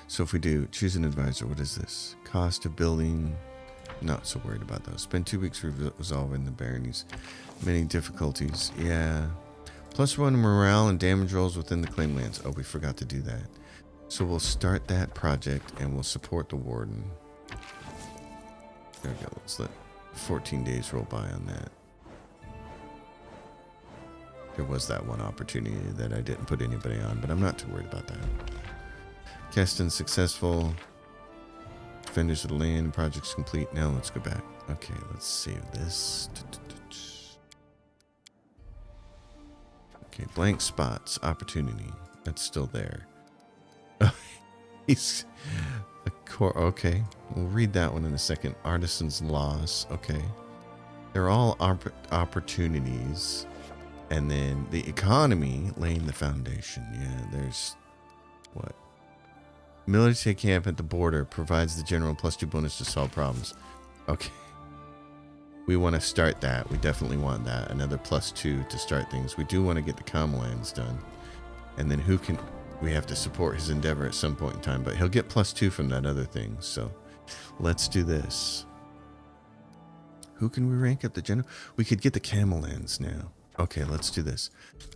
So if we do choose an advisor, what is this? Cost of building. Not so worried about those. Spend 2 weeks resolving the baronies. Many difficulties. Yeah. +1 morale and damage rolls within the claim lands. Oh, we forgot to do that. So we'll start that project and we'll support the warden. There we go. Let's let 14 days roll by on that. There was that one opportunity that I didn't put anybody on, but I'm not too worried about that. Keston successful. Defenders of the land. Project's complete. Now let's go back. Okay, let's save this. Okay, blank spots. Opportunity. That's still there. He's a core. Okay, we'll read that one in a second. Artisan's loss. Okay, they're all opportunities. And then the economy, laying the foundation. Yeah, there's what? Military camp at the border provides the general +2 bonus to solve problems. Okay. We want to start that. We definitely want that. Another +2 to start things. We do want to get the comm lands done. And then who can... we have to support his endeavor at some point in time, but he'll get +2 from that other thing. So let's do this. Who can we rank up? The general? We could get the camel lands now. Okay, let's do this.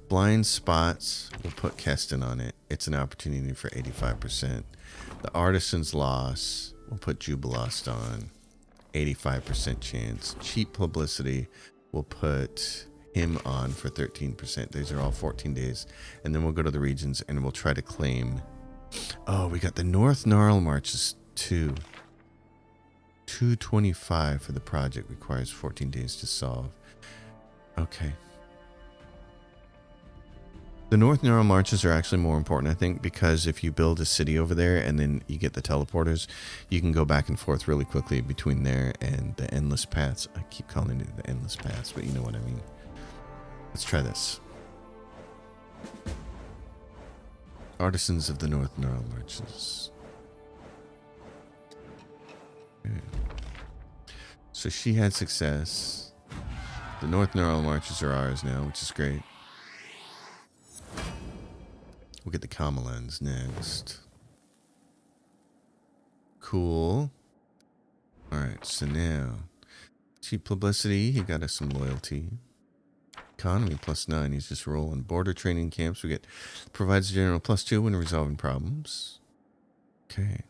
Blind spots, we'll put Keston on it. It's an opportunity for 85%. The artisan's loss, we'll put Jubilost on. 85% chance. Cheap publicity, we'll put him on for 13%. These are all 14 days. And then we'll go to the regions and we'll try to claim. Oh, we got the North Gnarl Marches 2. 225 for the project, requires 14 days to solve. Okay. The North Gnarl Marches are actually more important, I think, because if you build a city over there and then you get the teleporters, you can go back and forth really quickly between there and the Endless Paths. I keep calling it the Endless Paths, but you know what I mean. Let's try this. Artisans of the North Gnarl Marches. Okay. So she had success. The North Gnarl Marches are ours now, which is great. We'll get the Kamalans next. Cool. Alright, so now cheap publicity, he got us some loyalty. Economy +9, he's just rolling. Border training camps, we get provides general +2 when resolving problems. Okay.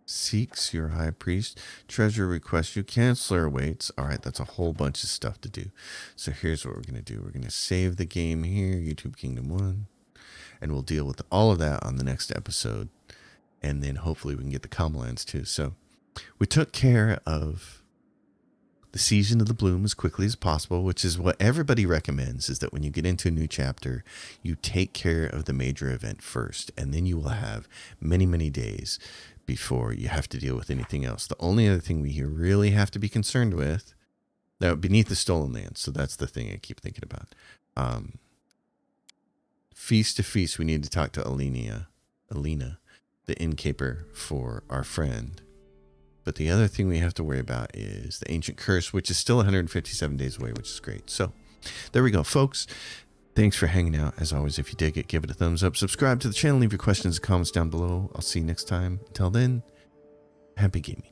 Seeks your high priest. Treasure requests you. Chancellor awaits. Alright, that's a whole bunch of stuff to do. So here's what we're going to do. We're going to save the game here, YouTube Kingdom 1. And we'll deal with all of that on the next episode. And then hopefully we can get the Kamalans too. So we took care of the Season of the Bloom as quickly as possible, which is what everybody recommends, is that when you get into a new chapter, you take care of the major event first. And then you will have many, many days before you have to deal with anything else. The only other thing we really have to be concerned with, now beneath the stolen lands, so that's the thing I keep thinking about. Feast to feast, we need to talk to Alina, the innkeeper for our friend. But the other thing we have to worry about is the Ancient Curse, which is still 157 days away, which is great. So there we go, folks. Thanks for hanging out. As always, if you dig it, give it a thumbs up. Subscribe to the channel. Leave your questions and comments down below. I'll see you next time. Until then, happy gaming.